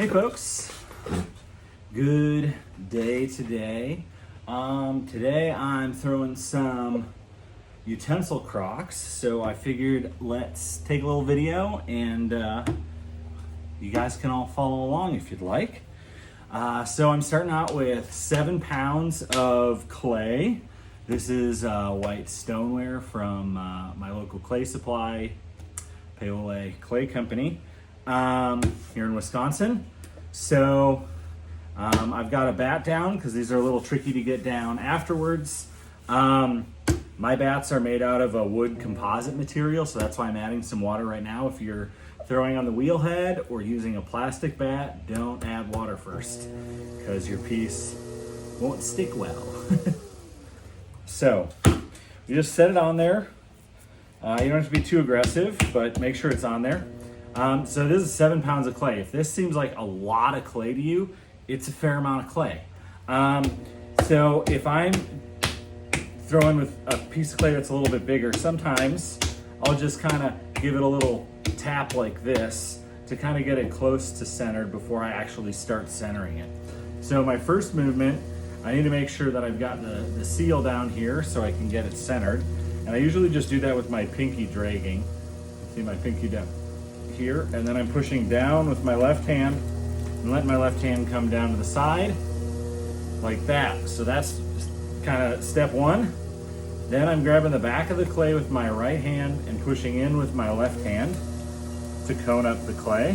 Hey folks, good day today. Today I'm throwing some utensil crocks, so I figured let's take a little video and you guys can all follow along if you'd like. So I'm starting out with 7 pounds of clay. This is white stoneware from my local clay supply, Payola Clay Company, here in Wisconsin. So I've got a bat down because these are a little tricky to get down afterwards. My bats are made out of a wood composite material, so that's why I'm adding some water right now. If you're throwing on the wheel head or using a plastic bat, don't add water first because your piece won't stick well. So you just set it on there. You don't have to be too aggressive, but make sure it's on there. So this is 7 pounds of clay. If this seems like a lot of clay to you, it's a fair amount of clay. So if I'm throwing with a piece of clay that's a little bit bigger, sometimes I'll just kind of give it a little tap like this to kind of get it close to centered before I actually start centering it. So my first movement, I need to make sure that I've got the seal down here so I can get it centered. And I usually just do that with my pinky dragging. See my pinky down here, and then I'm pushing down with my left hand and letting my left hand come down to the side like that. So that's kind of step one. Then I'm grabbing the back of the clay with my right hand and pushing in with my left hand to cone up the clay.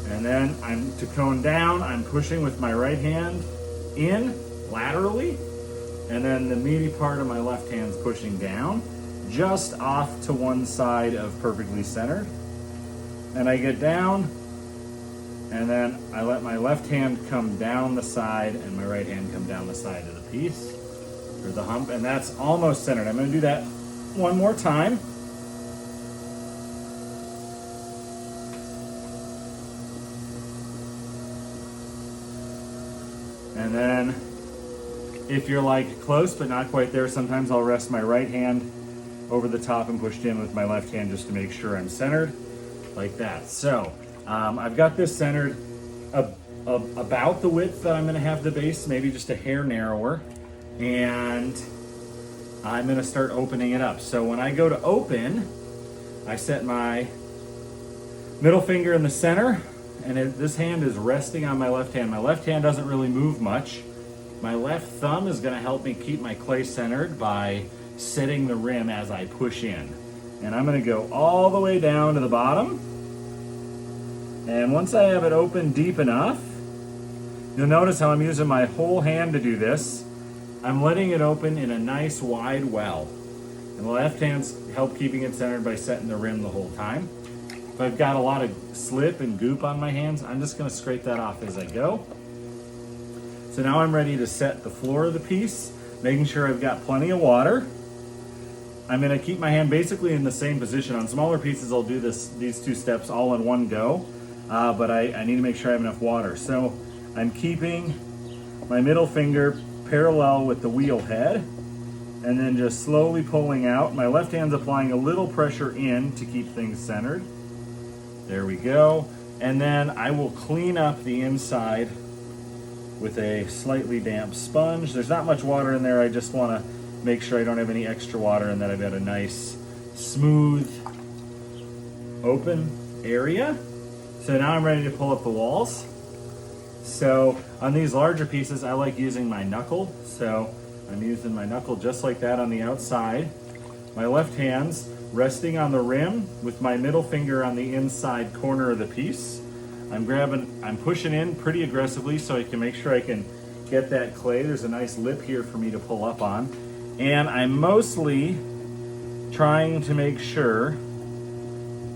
And then to cone down, I'm pushing with my right hand in laterally, and then the meaty part of my left hand's pushing down, just off to one side of perfectly centered. And I get down, and then I let my left hand come down the side and my right hand come down the side of the piece, or the hump, and that's almost centered. I'm gonna do that one more time. And then if you're like close but not quite there, sometimes I'll rest my right hand over the top and push in with my left hand just to make sure I'm centered, like that. So I've got this centered about the width that I'm gonna have the base, maybe just a hair narrower, and I'm gonna start opening it up. So when I go to open, I set my middle finger in the center, and this hand is resting on my left hand. My left hand doesn't really move much. My left thumb is gonna help me keep my clay centered by setting the rim as I push in. And I'm gonna go all the way down to the bottom. And once I have it open deep enough, you'll notice how I'm using my whole hand to do this. I'm letting it open in a nice wide well. And the left hand's help keeping it centered by setting the rim the whole time. If I've got a lot of slip and goop on my hands, I'm just gonna scrape that off as I go. So now I'm ready to set the floor of the piece, making sure I've got plenty of water. I'm gonna keep my hand basically in the same position. On smaller pieces, I'll do these 2 steps all in one go, but I need to make sure I have enough water. So I'm keeping my middle finger parallel with the wheel head, and then just slowly pulling out. My left hand's applying a little pressure in to keep things centered. There we go. And then I will clean up the inside with a slightly damp sponge. There's not much water in there. I just want to make sure I don't have any extra water and that I've got a nice, smooth, open area. So now I'm ready to pull up the walls. So on these larger pieces, I like using my knuckle. So I'm using my knuckle just like that on the outside. My left hand's resting on the rim with my middle finger on the inside corner of the piece. I'm pushing in pretty aggressively so I can make sure I can get that clay. There's a nice lip here for me to pull up on. And I'm mostly trying to make sure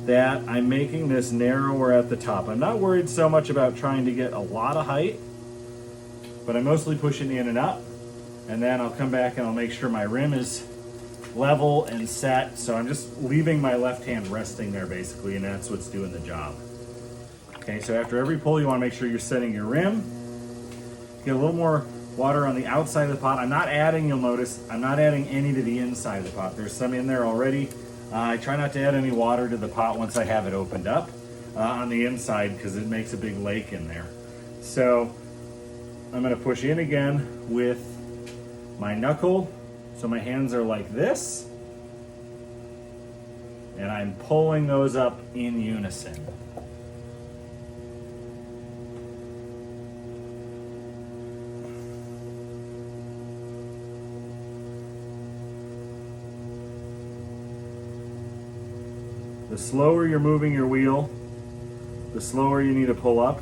that I'm making this narrower at the top. I'm not worried so much about trying to get a lot of height, but I'm mostly pushing in and up. And then I'll come back and I'll make sure my rim is level and set. So I'm just leaving my left hand resting there basically, and that's what's doing the job. Okay, so after every pull, you want to make sure you're setting your rim. Get a little more water on the outside of the pot. I'm not adding, you'll notice, I'm not adding any to the inside of the pot. There's some in there already. I try not to add any water to the pot once I have it opened up. on the inside because it makes a big lake in there. So I'm going to push in again with my knuckle. So my hands are like this. And I'm pulling those up in unison. The slower you're moving your wheel, the slower you need to pull up.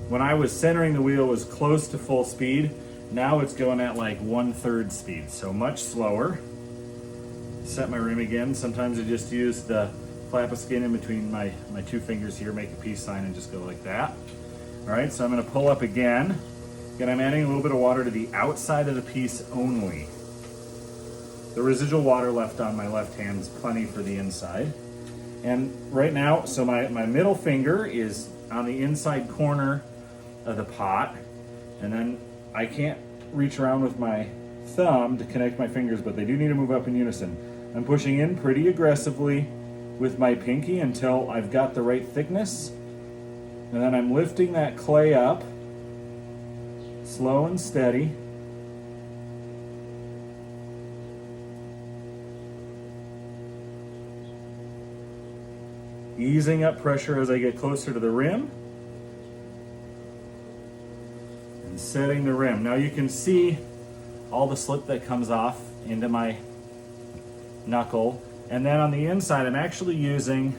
When I was centering the wheel, it was close to full speed. Now it's going at like 1/3 speed, so much slower. Set my rim again. Sometimes I just use the flap of skin in between my two fingers here, make a peace sign and just go like that. All right, so I'm gonna pull up again. Again, I'm adding a little bit of water to the outside of the piece only. The residual water left on my left hand is plenty for the inside. And right now, so my middle finger is on the inside corner of the pot, and then I can't reach around with my thumb to connect my fingers, but they do need to move up in unison. I'm pushing in pretty aggressively with my pinky until I've got the right thickness, and then I'm lifting that clay up, slow and steady. Easing up pressure as I get closer to the rim. And setting the rim. Now you can see all the slip that comes off into my knuckle. And then on the inside, I'm actually using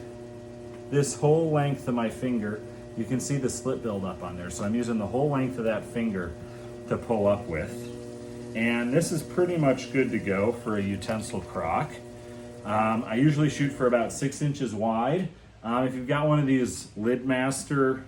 this whole length of my finger. You can see the slip build up on there. So I'm using the whole length of that finger to pull up with. And this is pretty much good to go for a utensil crock. I usually shoot for about 6 inches wide. If you've got one of these LidMaster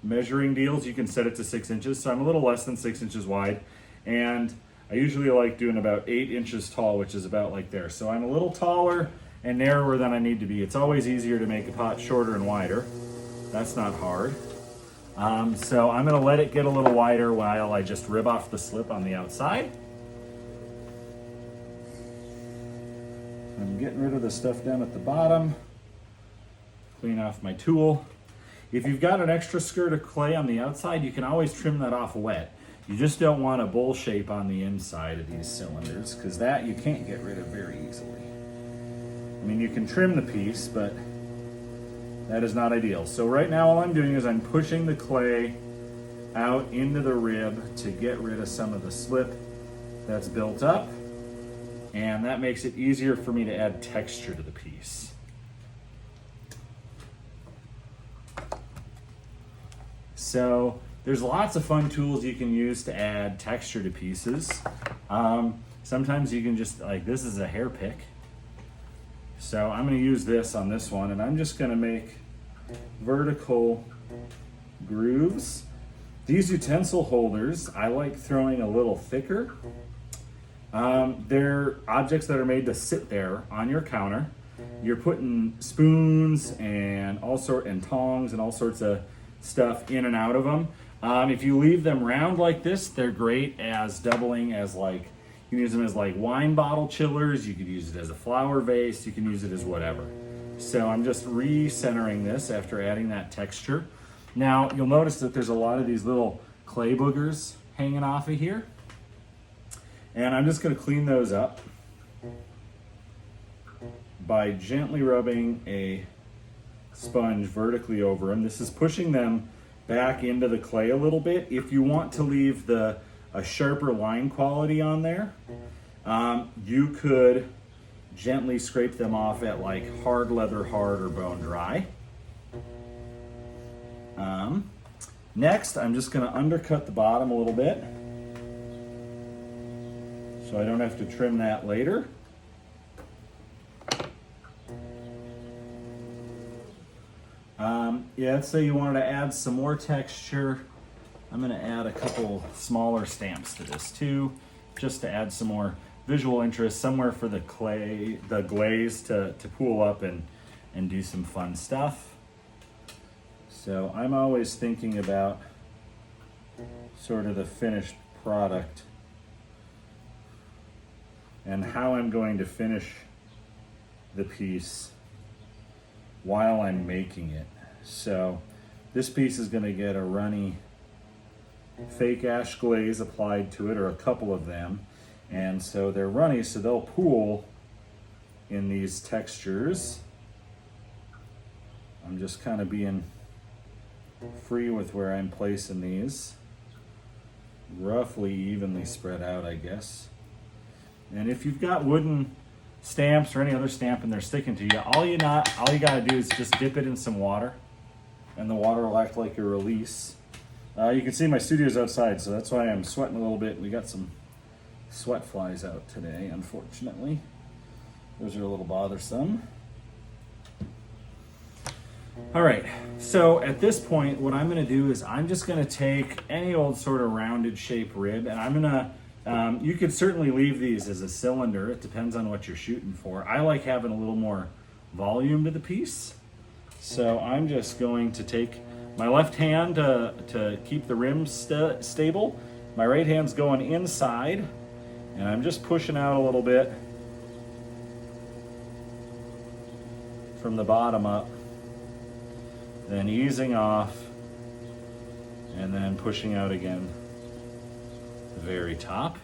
measuring deals, you can set it to 6 inches. So I'm a little less than 6 inches wide. And I usually like doing about 8 inches tall, which is about like there. So I'm a little taller and narrower than I need to be. It's always easier to make a pot shorter and wider. That's not hard. So I'm gonna let it get a little wider while I just rib off the slip on the outside. I'm getting rid of the stuff down at the bottom. Clean off my tool. If you've got an extra skirt of clay on the outside, you can always trim that off wet. You just don't want a bowl shape on the inside of these cylinders, because that you can't get rid of very easily. I mean, you can trim the piece, but that is not ideal. So right now all I'm doing is I'm pushing the clay out into the rib to get rid of some of the slip that's built up, and that makes it easier for me to add texture to the piece. So there's lots of fun tools you can use to add texture to pieces. Sometimes you can just, like, this is a hair pick. So I'm gonna use this on this one, and I'm just gonna make vertical grooves. These utensil holders, I like throwing a little thicker. They're objects that are made to sit there on your counter. You're putting spoons and tongs and all sorts of stuff in and out of them. If you leave them round like this, they're great as doubling as, like, you can use them as like wine bottle chillers, you could use it as a flower vase, you can use it as whatever. So I'm just recentering this after adding that texture. Now you'll notice that there's a lot of these little clay boogers hanging off of here. And I'm just gonna clean those up by gently rubbing a sponge vertically over them. This is pushing them back into the clay a little bit. If you want to leave a sharper line quality on there, you could gently scrape them off at like hard leather hard or bone dry. Next, I'm just gonna undercut the bottom a little bit so I don't have to trim that later. Yeah, let's say you wanted to add some more texture. I'm gonna add a couple smaller stamps to this too, just to add some more visual interest, somewhere for the glaze to pool up and do some fun stuff. So I'm always thinking about sort of the finished product and how I'm going to finish the piece while I'm making it. So this piece is gonna get a runny fake ash glaze applied to it, or a couple of them. And so they're runny, so they'll pool in these textures. I'm just kind of being free with where I'm placing these. Roughly evenly spread out, I guess. And if you've got wooden stamps or any other stamp and they're sticking to you, all you gotta do is just dip it in some water, and the water will act like a release. You can see my studio's outside, so that's why I'm sweating a little bit. We got some sweat flies out today, unfortunately. Those are a little bothersome. All right, so at this point, what I'm gonna do is I'm just gonna take any old sort of rounded shape rib, and I'm gonna, you could certainly leave these as a cylinder. It depends on what you're shooting for. I like having a little more volume to the piece. So I'm just going to take my left hand to keep the rim stable. My right hand's going inside, and I'm just pushing out a little bit from the bottom up, then easing off, and then pushing out again the very top.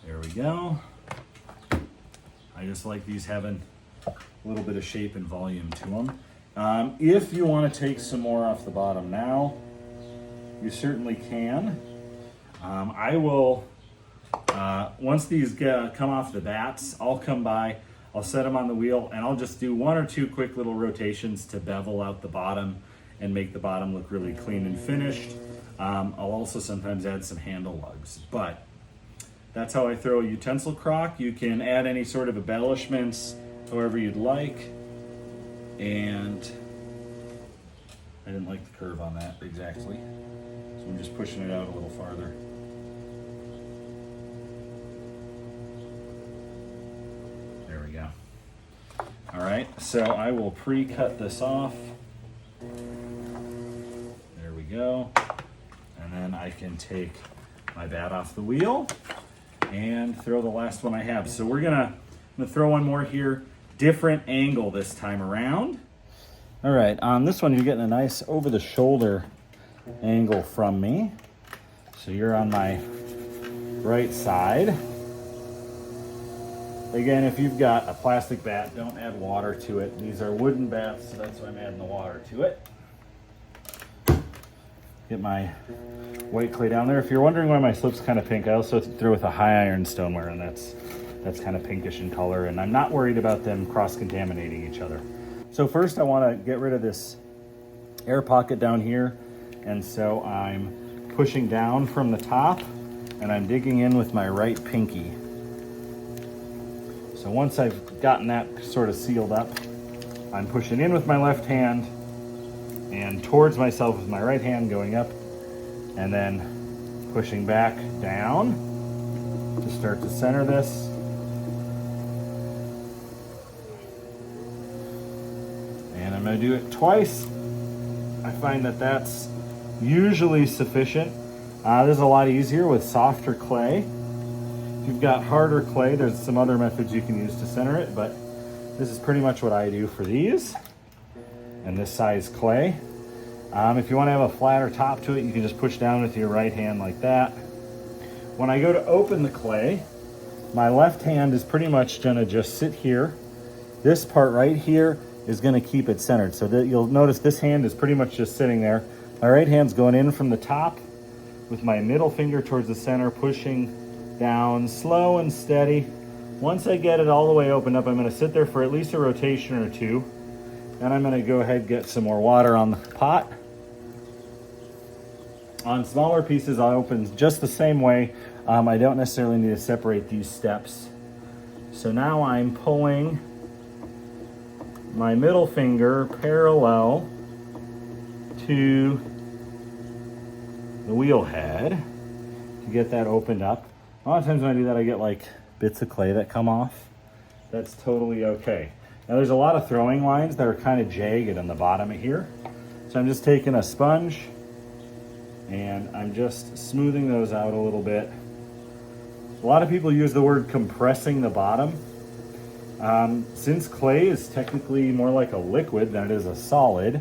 There we go. I just like these having a little bit of shape and volume to them. If you want to take some more off the bottom now, you certainly can. I will, once these come off the bats, I'll come by, I'll set them on the wheel, and I'll just do one or two quick little rotations to bevel out the bottom and make the bottom look really clean and finished. I'll also sometimes add some handle lugs, but that's how I throw a utensil crock. You can add any sort of embellishments however you'd like. And I didn't like the curve on that exactly, so I'm just pushing it out a little farther. There we go. All right, so I will pre-cut this off. There we go. And then I can take my bat off the wheel and throw the last one I have. So I'm gonna throw one more here. Different angle this time around. All right, on this one, you're getting a nice over-the-shoulder angle from me. So you're on my right side. Again, if you've got a plastic bat, don't add water to it. These are wooden bats, so that's why I'm adding the water to it. Get my white clay down there. If you're wondering why my slip's kind of pink, I also threw with a high iron stoneware, and that's kind of pinkish in color, and I'm not worried about them cross-contaminating each other. So first I want to get rid of this air pocket down here, and so I'm pushing down from the top, and I'm digging in with my right pinky. So once I've gotten that sort of sealed up, I'm pushing in with my left hand and towards myself with my right hand, going up, and then pushing back down to start to center this. And I'm going to do it twice. I find that that's usually sufficient. This is a lot easier with softer clay. If you've got harder clay, there's some other methods you can use to center it, but this is pretty much what I do for these and this size clay. If you want to have a flatter top to it, you can just push down with your right hand like that. When I go to open the clay, my left hand is pretty much going to just sit here. This part right here is going to keep it centered. So that you'll notice this hand is pretty much just sitting there. My right hand's going in from the top with my middle finger towards the center, pushing down slow and steady. Once I get it all the way opened up, I'm going to sit there for at least a rotation or two. Then I'm going to go ahead and get some more water on the pot. On smaller pieces, I'll open just the same way. I don't necessarily need to separate these steps. So now I'm pulling my middle finger parallel to the wheel head to get that opened up. A lot of times when I do that, I get like bits of clay that come off. That's totally okay. Now there's a lot of throwing lines that are kind of jagged on the bottom of here. So I'm just taking a sponge and I'm just smoothing those out a little bit. A lot of people use the word compressing the bottom. Since clay is technically more like a liquid than it is a solid,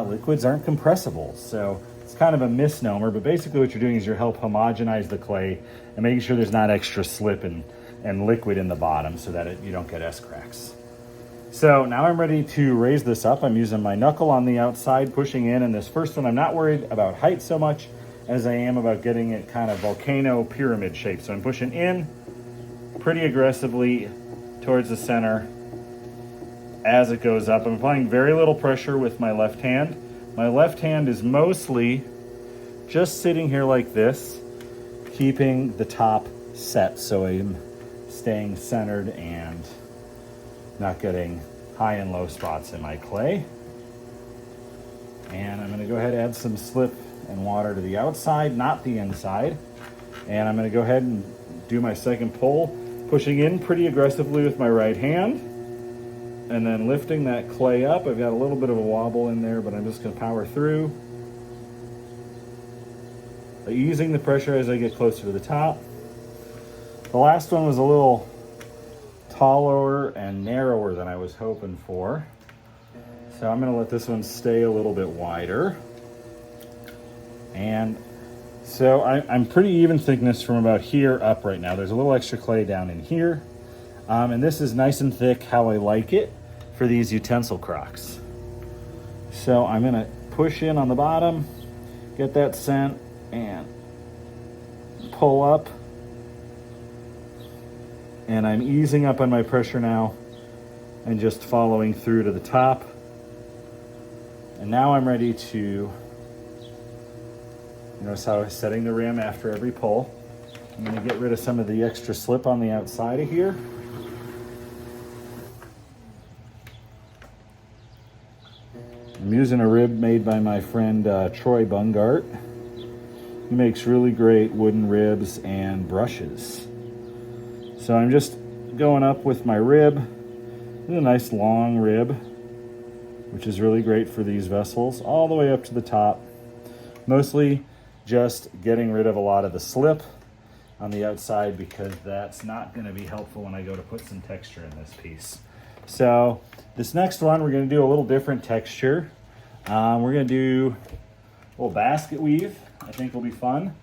liquids aren't compressible. So it's kind of a misnomer, but basically what you're doing is you're help homogenize the clay and making sure there's not extra slip and liquid in the bottom so that you don't get S-cracks. So now I'm ready to raise this up. I'm using my knuckle on the outside, pushing in. And this first one, I'm not worried about height so much as I am about getting it kind of volcano pyramid shape. So I'm pushing in pretty aggressively towards the center as it goes up. I'm applying very little pressure with my left hand. My left hand is mostly just sitting here like this, keeping the top set so I'm staying centered and not getting high and low spots in my clay. And I'm gonna go ahead and add some slip and water to the outside, not the inside. And I'm gonna go ahead and do my second pull, pushing in pretty aggressively with my right hand, and then lifting that clay up. I've got a little bit of a wobble in there, but I'm just gonna power through. Easing the pressure as I get closer to the top. The last one was a little taller and narrower than I was hoping for. So I'm gonna let this one stay a little bit wider. And so I'm pretty even thickness from about here up right now. There's a little extra clay down in here. And this is nice and thick how I like it for these utensil crocks. So I'm gonna push in on the bottom, get that scent, and pull up. And I'm easing up on my pressure now and just following through to the top. And now I'm ready to, notice how I'm setting the rim after every pull. I'm gonna get rid of some of the extra slip on the outside of here. I'm using a rib made by my friend Troy Bungart. He makes really great wooden ribs and brushes. So I'm just going up with my rib. This is a nice long rib, which is really great for these vessels, all the way up to the top. Mostly just getting rid of a lot of the slip on the outside because that's not gonna be helpful when I go to put some texture in this piece. So this next one, we're gonna do a little different texture. We're gonna do a little basket weave. I think will be fun.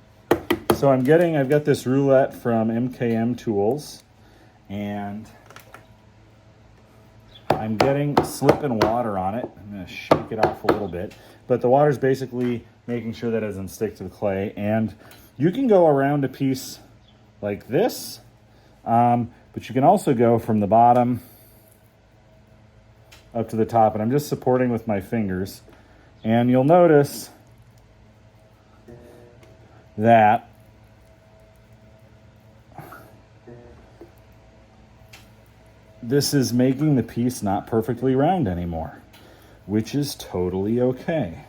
So I've got this roulette from MKM Tools, and I'm getting slip and water on it. I'm gonna shake it off a little bit, but the water's basically making sure that it doesn't stick to the clay. And you can go around a piece like this, but you can also go from the bottom up to the top, and I'm just supporting with my fingers. And you'll notice that this is making the piece not perfectly round anymore, which is totally okay.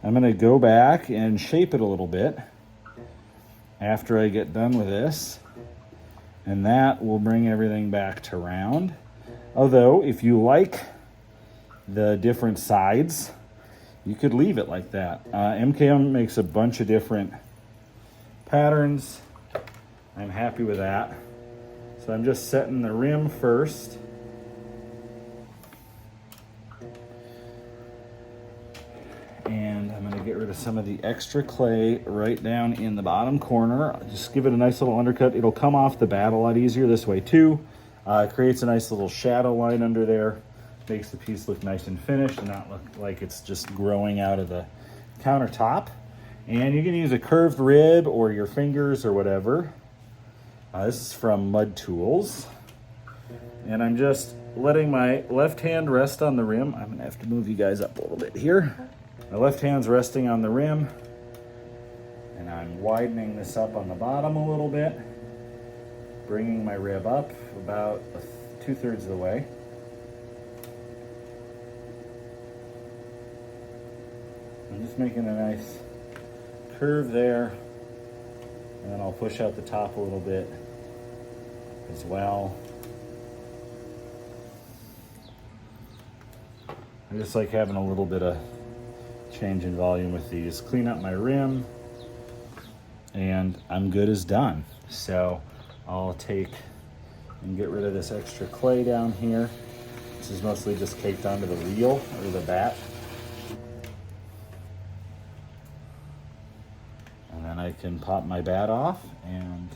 I'm gonna go back and shape it a little bit after I get done with this, and that will bring everything back to round. Although, if you like the different sides, you could leave it like that. MKM makes a bunch of different patterns. I'm happy with that. So I'm just setting the rim first. And I'm gonna get rid of some of the extra clay right down in the bottom corner. Just give it a nice little undercut. It'll come off the bat a lot easier this way too. It creates a nice little shadow line under there. Makes the piece look nice and finished and not look like it's just growing out of the countertop. And you can use a curved rib or your fingers or whatever. This is from Mud Tools. And I'm just letting my left hand rest on the rim. I'm gonna have to move you guys up a little bit here. My left hand's resting on the rim. And I'm widening this up on the bottom a little bit. Bringing my rib up about 2/3 of the way. I'm just making a nice curve there, and then I'll push out the top a little bit as well. I just like having a little bit of change in volume with these. Clean up my rim, and I'm good as done. So I'll take and get rid of this extra clay down here. This is mostly just caked onto the wheel or the bat. And then I can pop my bat off, and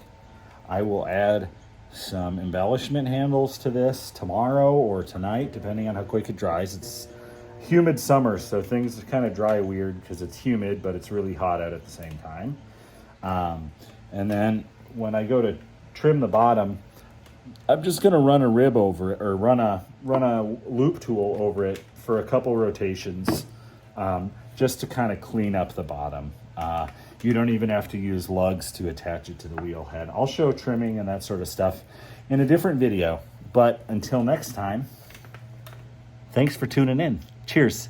I will add some embellishment handles to this tomorrow or tonight, depending on how quick it dries. It's humid summer, so things kind of dry weird because it's humid, but it's really hot out at the same time. And then when I go to trim the bottom, I'm just gonna run a rib over it, or run a loop tool over it for a couple rotations, just to kind of clean up the bottom. You don't even have to use lugs to attach it to the wheel head. I'll show trimming and that sort of stuff in a different video. But until next time, thanks for tuning in. Cheers.